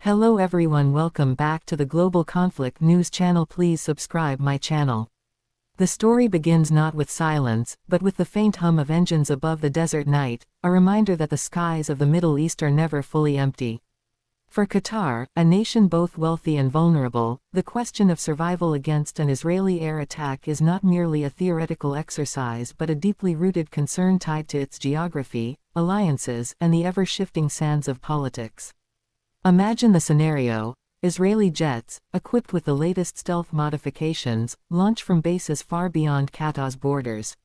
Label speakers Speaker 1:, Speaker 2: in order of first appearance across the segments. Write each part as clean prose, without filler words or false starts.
Speaker 1: Hello everyone, welcome back to the Global Conflict News channel. Please subscribe my channel. The story begins not with silence, but with the faint hum of engines above the desert night, a reminder that the skies of the Middle East are never fully empty. For Qatar, a nation both wealthy and vulnerable, the question of survival against an Israeli air attack is not merely a theoretical exercise but a deeply rooted concern tied to its geography, alliances, and the ever-shifting sands of politics. Imagine the scenario: Israeli jets, equipped with the latest stealth modifications, launch from bases far beyond Qatar's borders.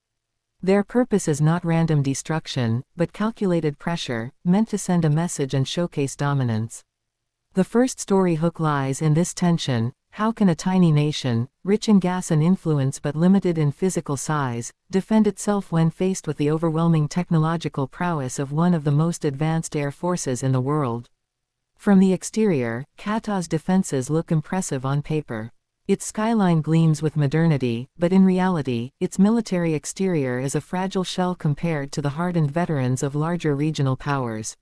Speaker 1: Their purpose is not random destruction, but calculated pressure, meant to send a message and showcase dominance. The first story hook lies in this tension. How can a tiny nation, rich in gas and influence but limited in physical size, defend itself when faced with the overwhelming technological prowess of one of the most advanced air forces in the world? From the exterior, Qatar's defenses look impressive on paper. Its skyline gleams with modernity, but in reality, its military exterior is a fragile shell compared to the hardened veterans of larger regional powers.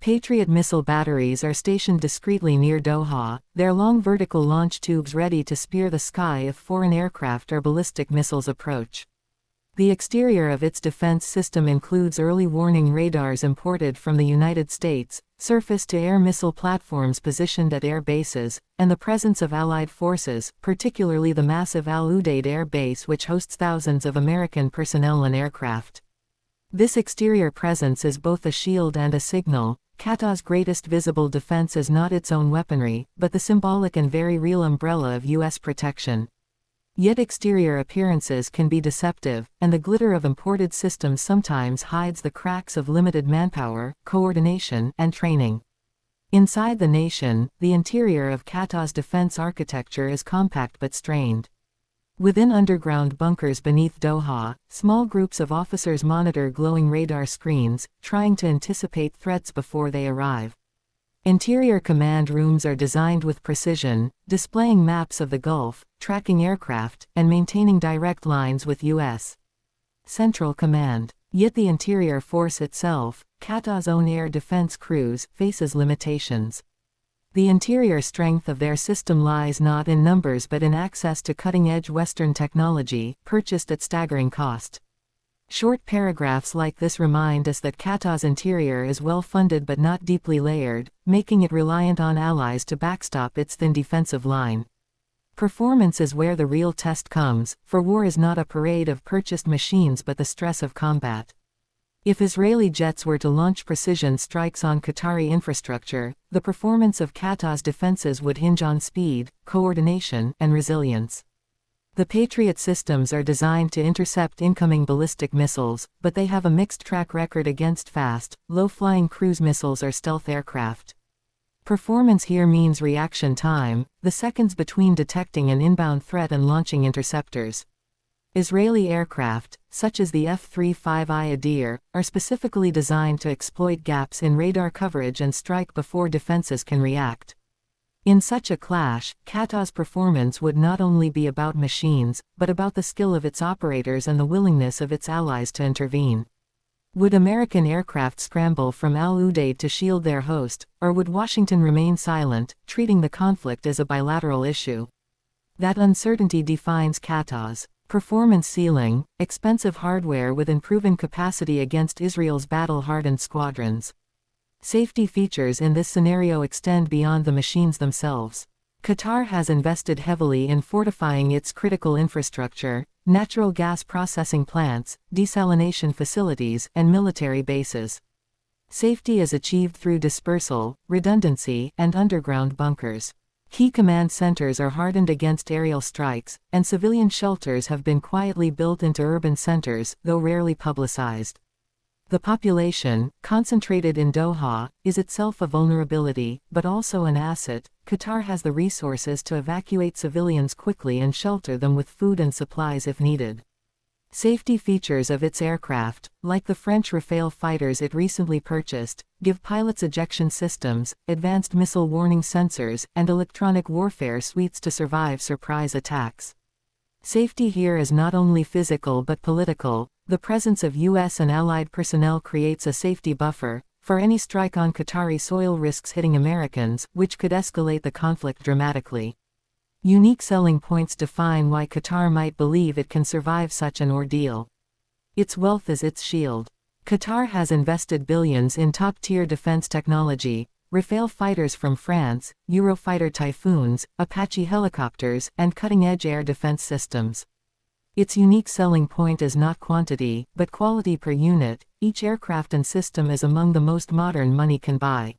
Speaker 1: Patriot missile batteries are stationed discreetly near Doha, their long vertical launch tubes ready to spear the sky if foreign aircraft or ballistic missiles approach. The exterior of its defense system includes early warning radars imported from the United States, surface-to-air missile platforms positioned at air bases, and the presence of Allied forces, particularly the massive Al Udeid Air Base which hosts thousands of American personnel and aircraft. This exterior presence is both a shield and a signal. Qatar's greatest visible defense is not its own weaponry, but the symbolic and very real umbrella of U.S. protection. Yet exterior appearances can be deceptive, and the glitter of imported systems sometimes hides the cracks of limited manpower, coordination, and training. Inside the nation, the interior of Qatar's defense architecture is compact but strained. Within underground bunkers beneath Doha, small groups of officers monitor glowing radar screens, trying to anticipate threats before they arrive. Interior command rooms are designed with precision, displaying maps of the Gulf, tracking aircraft, and maintaining direct lines with U.S. Central Command. Yet the interior force itself, Qatar's own air defense crews, faces limitations. The interior strength of their system lies not in numbers but in access to cutting-edge Western technology, purchased at staggering cost. Short paragraphs like this remind us that Qatar's interior is well-funded but not deeply layered, making it reliant on allies to backstop its thin defensive line. Performance is where the real test comes, for war is not a parade of purchased machines but the stress of combat. If Israeli jets were to launch precision strikes on Qatari infrastructure, the performance of Qatar's defenses would hinge on speed, coordination, and resilience. The Patriot systems are designed to intercept incoming ballistic missiles, but they have a mixed track record against fast, low-flying cruise missiles or stealth aircraft. Performance here means reaction time, the seconds between detecting an inbound threat and launching interceptors. Israeli aircraft, such as the F-35I Adir, are specifically designed to exploit gaps in radar coverage and strike before defenses can react. In such a clash, Qatar's performance would not only be about machines, but about the skill of its operators and the willingness of its allies to intervene. Would American aircraft scramble from Al Udeid to shield their host, or would Washington remain silent, treating the conflict as a bilateral issue? That uncertainty defines Qatar's performance ceiling: expensive hardware with unproven capacity against Israel's battle-hardened squadrons. Safety features in this scenario extend beyond the machines themselves. Qatar has invested heavily in fortifying its critical infrastructure: natural gas processing plants, desalination facilities, and military bases. Safety is achieved through dispersal, redundancy, and underground bunkers. Key command centers are hardened against aerial strikes, and civilian shelters have been quietly built into urban centers, though rarely publicized. The population, concentrated in Doha, is itself a vulnerability, but also an asset. Qatar has the resources to evacuate civilians quickly and shelter them with food and supplies if needed. Safety features of its aircraft, like the French Rafale fighters it recently purchased, give pilots ejection systems, advanced missile warning sensors, and electronic warfare suites to survive surprise attacks. Safety here is not only physical but political. The presence of U.S. and Allied personnel creates a safety buffer, for any strike on Qatari soil risks hitting Americans, which could escalate the conflict dramatically. Unique selling points define why Qatar might believe it can survive such an ordeal. Its wealth is its shield. Qatar has invested billions in top-tier defense technology, Rafale fighters from France, Eurofighter Typhoons, Apache helicopters, and cutting-edge air defense systems. Its unique selling point is not quantity, but quality per unit. Each aircraft and system is among the most modern money can buy.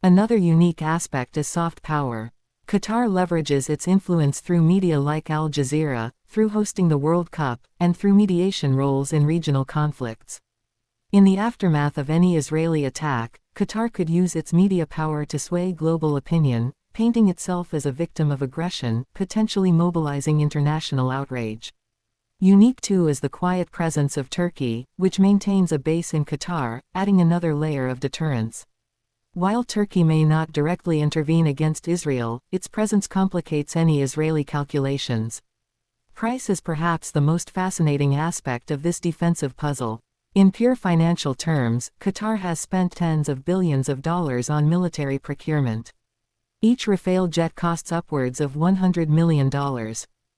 Speaker 1: Another unique aspect is soft power. Qatar leverages its influence through media like Al Jazeera, through hosting the World Cup, and through mediation roles in regional conflicts. In the aftermath of any Israeli attack, Qatar could use its media power to sway global opinion, painting itself as a victim of aggression, potentially mobilizing international outrage. Unique too is the quiet presence of Turkey, which maintains a base in Qatar, adding another layer of deterrence. While Turkey may not directly intervene against Israel, its presence complicates any Israeli calculations. Price is perhaps the most fascinating aspect of this defensive puzzle. In pure financial terms, Qatar has spent tens of billions of dollars on military procurement. Each Rafale jet costs upwards of $100 million.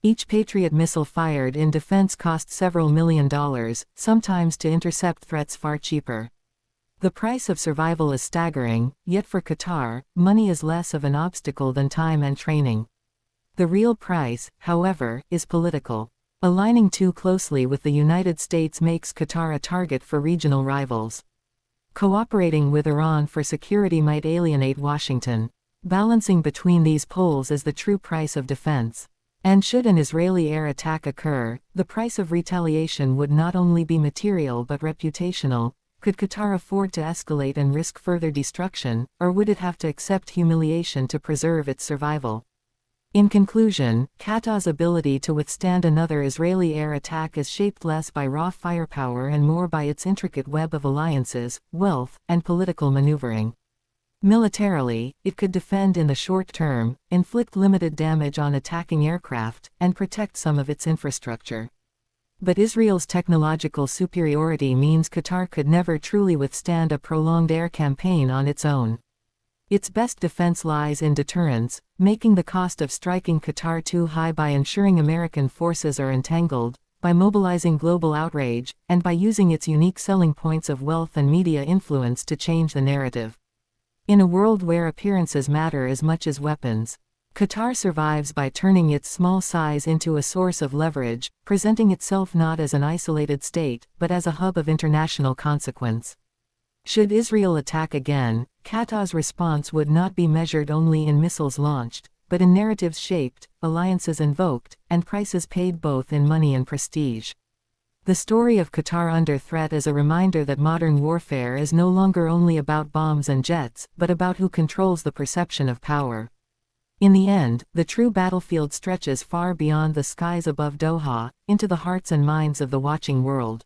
Speaker 1: Each Patriot missile fired in defense costs several $1,000,000, sometimes to intercept threats far cheaper. The price of survival is staggering, yet for Qatar, money is less of an obstacle than time and training. The real price, however, is political. Aligning too closely with the United States makes Qatar a target for regional rivals. Cooperating with Iran for security might alienate Washington. Balancing between these poles is the true price of defense. And should an Israeli air attack occur, the price of retaliation would not only be material but reputational. Could Qatar afford to escalate and risk further destruction, or would it have to accept humiliation to preserve its survival? In conclusion, Qatar's ability to withstand another Israeli air attack is shaped less by raw firepower and more by its intricate web of alliances, wealth, and political maneuvering. Militarily, it could defend in the short term, inflict limited damage on attacking aircraft, and protect some of its infrastructure. But Israel's technological superiority means Qatar could never truly withstand a prolonged air campaign on its own. Its best defense lies in deterrence, making the cost of striking Qatar too high by ensuring American forces are entangled, by mobilizing global outrage, and by using its unique selling points of wealth and media influence to change the narrative. In a world where appearances matter as much as weapons, Qatar survives by turning its small size into a source of leverage, presenting itself not as an isolated state, but as a hub of international consequence. Should Israel attack again, Qatar's response would not be measured only in missiles launched, but in narratives shaped, alliances invoked, and prices paid both in money and prestige. The story of Qatar under threat is a reminder that modern warfare is no longer only about bombs and jets, but about who controls the perception of power. In the end, the true battlefield stretches far beyond the skies above Doha, into the hearts and minds of the watching world.